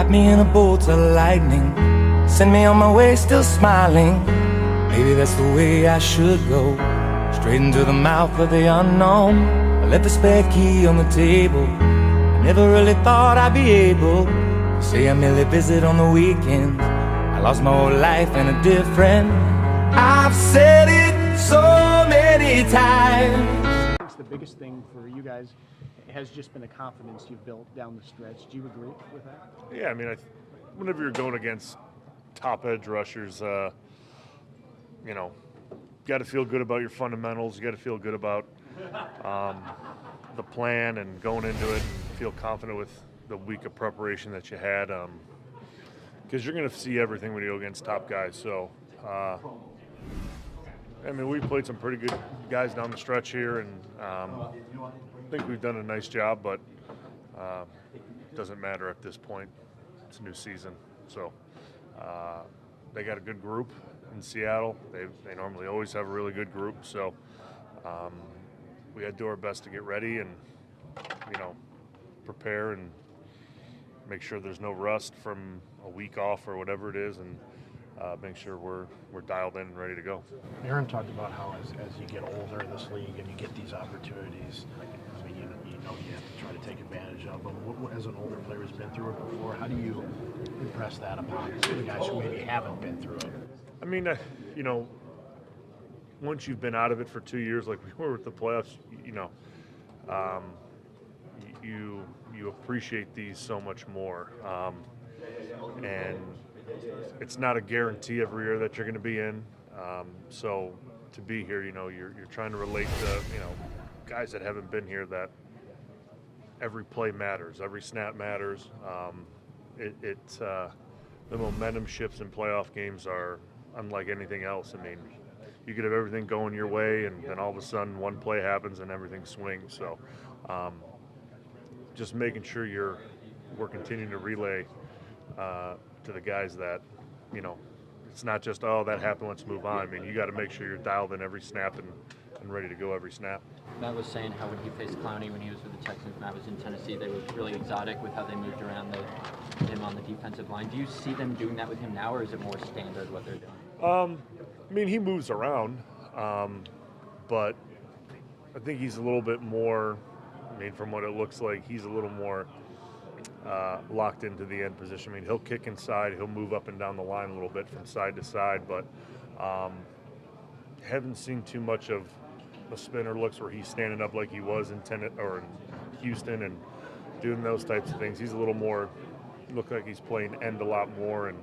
Wrap me in a bolt of lightning, send me on my way still smiling. Maybe that's the way I should go, straight into the mouth of the unknown. I left the spare key on the table. I never really thought I'd be able to say I merely visit on the weekends. I lost my whole life and a dear friend. I've said it so many times. The biggest thing for you guys has just been the confidence you've built down the stretch. Do you agree with that? Yeah, I mean, whenever you're going against top edge rushers, you know, got to feel good about your fundamentals. You got to feel good about the plan and going into it and feel confident with the week of preparation that you had. Because you're going to see everything when you go against top guys. So, I mean, we played some pretty good guys down the stretch here, and I think we've done a nice job, but it doesn't matter at this point. It's a new season. So they got a good group in Seattle. They normally always have a really good group. So we got to do our best to get ready and, you know, prepare and make sure there's no rust from a week off or whatever it is, and make sure we're dialed in and ready to go. Aaron talked about how as you get older in this league and you get these opportunities, I mean, you know you have to try to take advantage of them. As an older player who's been through it before, how do you impress that upon the guys who maybe haven't been through it? I mean, you know, once you've been out of it for 2 years, like we were with the playoffs, you know, you appreciate these so much more, and it's not a guarantee every year that you're going to be in. So to be here, you know, you're trying to relate to, you know, guys that haven't been here, that every play matters, every snap matters. The momentum shifts in playoff games are unlike anything else. I mean, you could have everything going your way, and then all of a sudden one play happens and everything swings. So just making sure we're continuing to relay to the guys that, you know, it's not just, oh, that happened, let's move on. I mean, you got to make sure you're dialed in every snap and ready to go every snap. Matt was saying how when he faced Clowney when he was with the Texans, Matt was in Tennessee, they were really exotic with how they moved around him on the defensive line. Do you see them doing that with him now, or is it more standard what they're doing? I mean, he moves around, but I think he's a little bit more, I mean, from what it looks like, he's a little more locked into the end position. I mean, he'll kick inside, he'll move up and down the line a little bit from side to side, but haven't seen too much of the spinner looks where he's standing up like he was in Houston and doing those types of things. He's a little more, look like he's playing end a lot more, and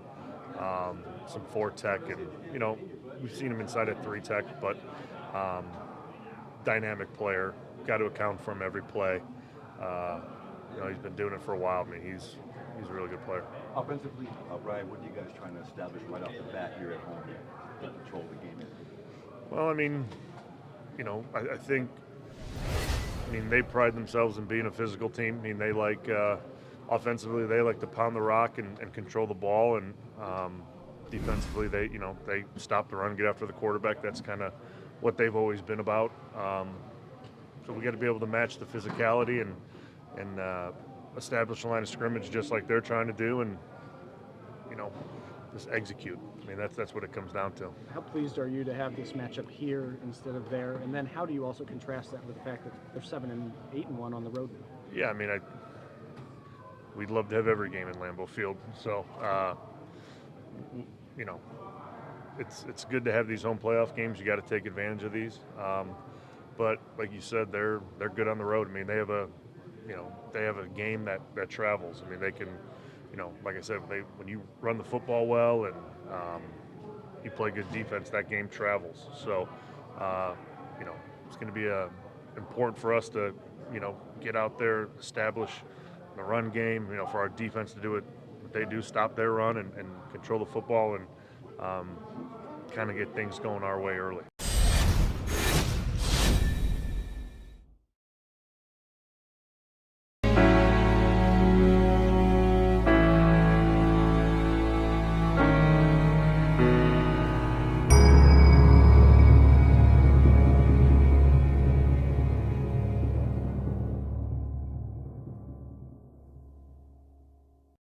some 4-tech, and, you know, we've seen him inside at 3-tech, but dynamic player, got to account for him every play. You know, he's been doing it for a while. I mean, he's a really good player. Offensively, Bryan, what are you guys trying to establish right off the bat here at home to control the game? Well, I mean, you know, I think, they pride themselves in being a physical team. I mean, they like, offensively, they like to pound the rock and control the ball, and defensively, they stop the run, get after the quarterback. That's kind of what they've always been about. So we got to be able to match the physicality and establish a line of scrimmage just like they're trying to do, and, you know, just execute. I mean, that's what it comes down to. How pleased are you to have this matchup here instead of there? And then how do you also contrast that with the fact that they're 7-8-1 on the road? Yeah, I mean, we'd love to have every game in Lambeau Field. So, you know, it's good to have these home playoff games. You got to take advantage of these. But like you said, they're good on the road. I mean, they have a game that travels. I mean, they can, you know, like I said, when you run the football well and you play good defense, that game travels. So, you know, it's going to be important for us to, you know, get out there, establish the run game, you know, for our defense to do what they do, stop their run and control the football and kind of get things going our way early.